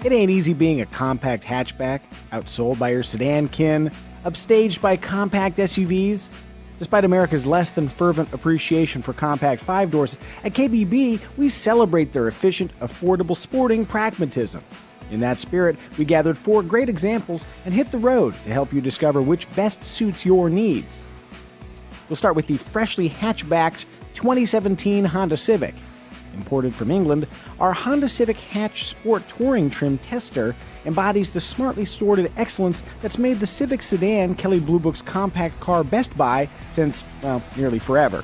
It ain't easy being a compact hatchback, outsold by your sedan kin, upstaged by compact SUVs. Despite America's less than fervent appreciation for compact five-doors, at KBB, we celebrate their efficient, affordable sporting pragmatism. In that spirit, we gathered 4 great examples and hit the road to help you discover which best suits your needs. We'll start with the freshly hatchbacked 2017 Honda Civic. Imported from England, our Honda Civic Hatch Sport Touring Trim Tester embodies the smartly sorted excellence that's made the Civic sedan Kelley Blue Book's compact car best buy since, well, nearly forever.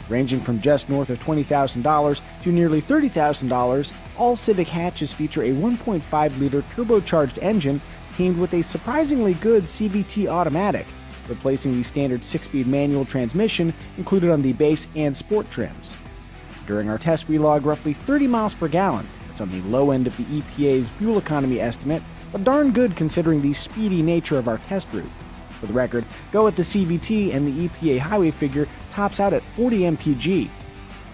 Ranging from just north of $20,000 to nearly $30,000, all Civic hatches feature a 1.5-liter turbocharged engine teamed with a surprisingly good CVT automatic, replacing the standard 6-speed manual transmission included on the base and sport trims. During our test, we logged roughly 30 miles per gallon. That's on the low end of the EPA's fuel economy estimate, but darn good considering the speedy nature of our test route. For the record, go with the CVT and the EPA highway figure tops out at 40 mpg.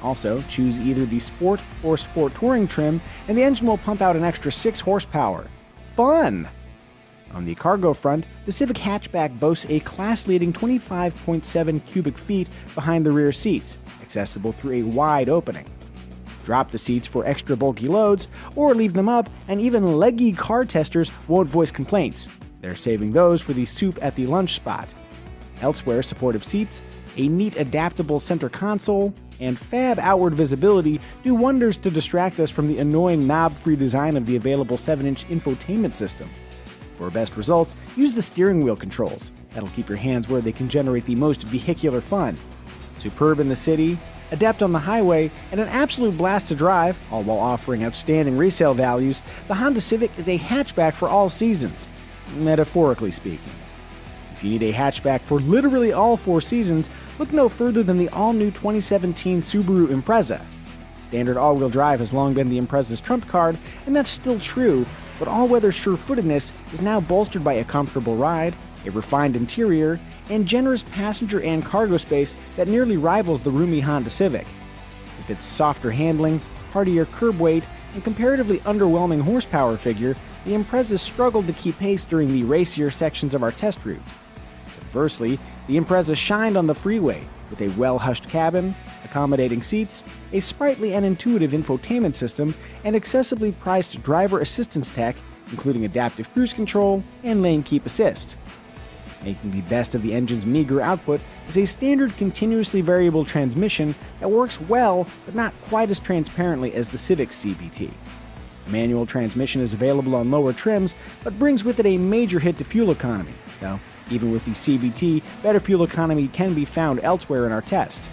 Also, choose either the Sport or Sport Touring trim, and the engine will pump out an extra 6 horsepower. Fun! On the cargo front, the Civic hatchback boasts a class-leading 25.7 cubic feet behind the rear seats, accessible through a wide opening. Drop the seats for extra bulky loads, or leave them up, and even leggy car testers won't voice complaints. They're saving those for the soup at the lunch spot. Elsewhere, supportive seats, a neat adaptable center console, and fab outward visibility do wonders to distract us from the annoying knob-free design of the available 7-inch infotainment system. For best results, use the steering wheel controls. That'll keep your hands where they can generate the most vehicular fun. Superb in the city, adept on the highway, and an absolute blast to drive, all while offering outstanding resale values, the Honda Civic is a hatchback for all seasons, metaphorically speaking. If you need a hatchback for literally all 4 seasons, look no further than the all-new 2017 Subaru Impreza. Standard all-wheel drive has long been the Impreza's trump card, and that's still true, but all-weather sure-footedness is now bolstered by a comfortable ride, a refined interior, and generous passenger and cargo space that nearly rivals the roomy Honda Civic. With its softer handling, hardier curb weight, and comparatively underwhelming horsepower figure, the Impreza struggled to keep pace during the racier sections of our test route. Conversely, the Impreza shined on the freeway, with a well-hushed cabin, accommodating seats, a sprightly and intuitive infotainment system, and accessibly priced driver assistance tech, including adaptive cruise control and lane keep assist. Making the best of the engine's meager output is a standard continuously variable transmission that works well but not quite as transparently as the Civic's CVT. A manual transmission is available on lower trims, but brings with it a major hit to fuel economy, though even with the CVT, better fuel economy can be found elsewhere in our test.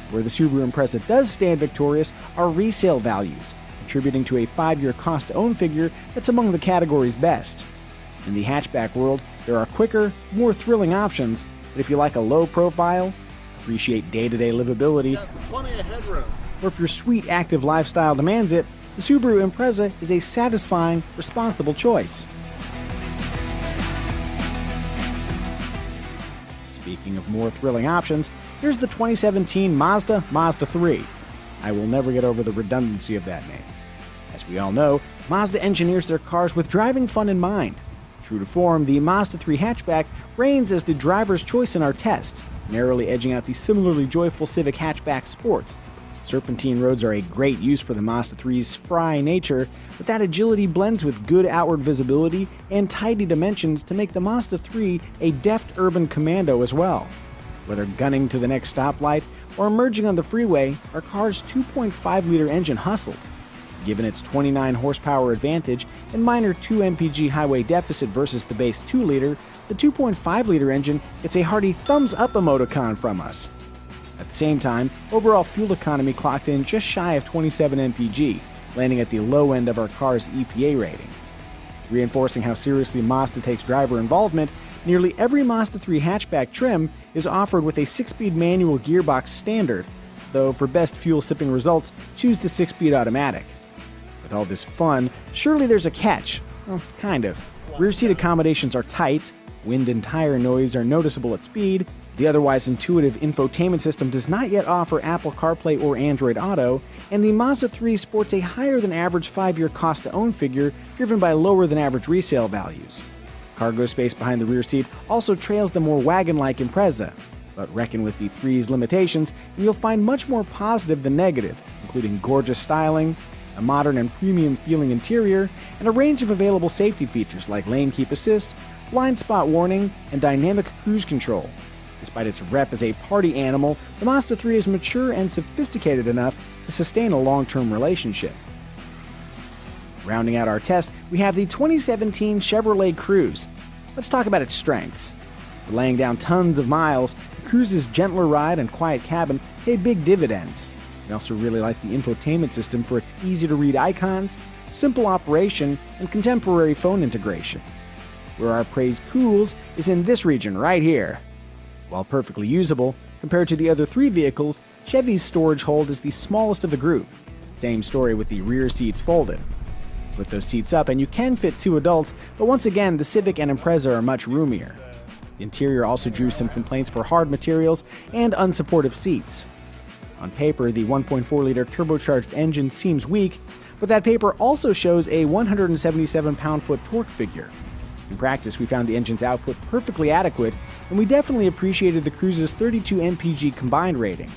Where the Subaru Impreza does stand victorious are resale values, contributing to a 5-year cost-to-own figure that's among the category's best. In the hatchback world, there are quicker, more thrilling options, but if you like a low profile, appreciate day-to-day livability, plenty of headroom, or if your sweet active lifestyle demands it, the Subaru Impreza is a satisfying, responsible choice. Speaking of more thrilling options, here's the 2017 Mazda 3. I will never get over the redundancy of that name. As we all know, Mazda engineers their cars with driving fun in mind. True to form, the Mazda 3 hatchback reigns as the driver's choice in our test, narrowly edging out the similarly joyful Civic Hatchback Sport. Serpentine roads are a great use for the Mazda 3's spry nature, but that agility blends with good outward visibility and tidy dimensions to make the Mazda 3 a deft urban commando as well. Whether gunning to the next stoplight or emerging on the freeway, our car's 2.5-liter engine hustled. Given its 29 horsepower advantage and minor 2 mpg highway deficit versus the base 2-liter, the 2.5-liter engine gets a hearty thumbs-up emoticon from us. At the same time, overall fuel economy clocked in just shy of 27 mpg, landing at the low end of our car's EPA rating. Reinforcing how seriously Mazda takes driver involvement, nearly every Mazda 3 hatchback trim is offered with a 6-speed manual gearbox standard, though for best fuel-sipping results, choose the 6-speed automatic. With all this fun, surely there's a catch. Well, kind of. Rear seat accommodations are tight, wind and tire noise are noticeable at speed, The otherwise intuitive infotainment system does not yet offer Apple CarPlay or Android Auto, and the Mazda 3 sports a higher than average 5-year cost to own figure driven by lower than average resale values. Cargo space behind the rear seat also trails the more wagon-like Impreza, but reckon with the 3's limitations and you'll find much more positive than negative, including gorgeous styling, a modern and premium feeling interior, and a range of available safety features like lane keep assist, blind spot warning, and dynamic cruise control. Despite its rep as a party animal, the Mazda 3 is mature and sophisticated enough to sustain a long-term relationship. Rounding out our test, we have the 2017 Chevrolet Cruze. Let's talk about its strengths. For laying down tons of miles, the Cruze's gentler ride and quiet cabin pay big dividends. We also really like the infotainment system for its easy-to-read icons, simple operation, and contemporary phone integration. Where our praise cools is in this region right here. While perfectly usable, compared to the other 3 vehicles, Chevy's storage hold is the smallest of the group. Same story with the rear seats folded. Put those seats up and you can fit 2 adults, but once again, the Civic and Impreza are much roomier. The interior also drew some complaints for hard materials and unsupportive seats. On paper, the 1.4-liter turbocharged engine seems weak, but that paper also shows a 177 pound-foot torque figure. In practice, we found the engine's output perfectly adequate, and we definitely appreciated the Cruze's 32 mpg combined rating,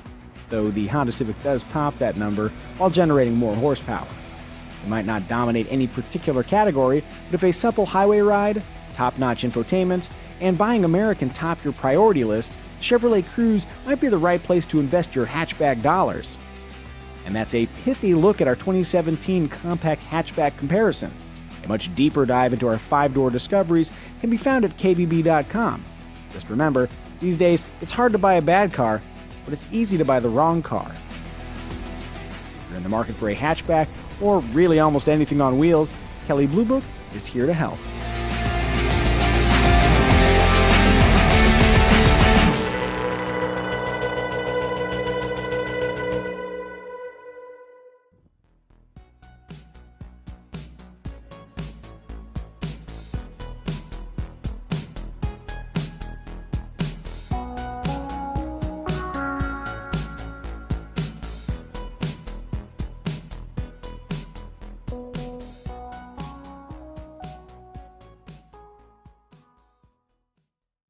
though the Honda Civic does top that number while generating more horsepower. It might not dominate any particular category, but if a supple highway ride, top-notch infotainment, and buying American top your priority list, Chevrolet Cruze might be the right place to invest your hatchback dollars. And that's a pithy look at our 2017 compact hatchback comparison. A much deeper dive into our 5-door discoveries can be found at kbb.com. Just remember, these days it's hard to buy a bad car, but it's easy to buy the wrong car. If you're in the market for a hatchback, or really almost anything on wheels, Kelley Blue Book is here to help.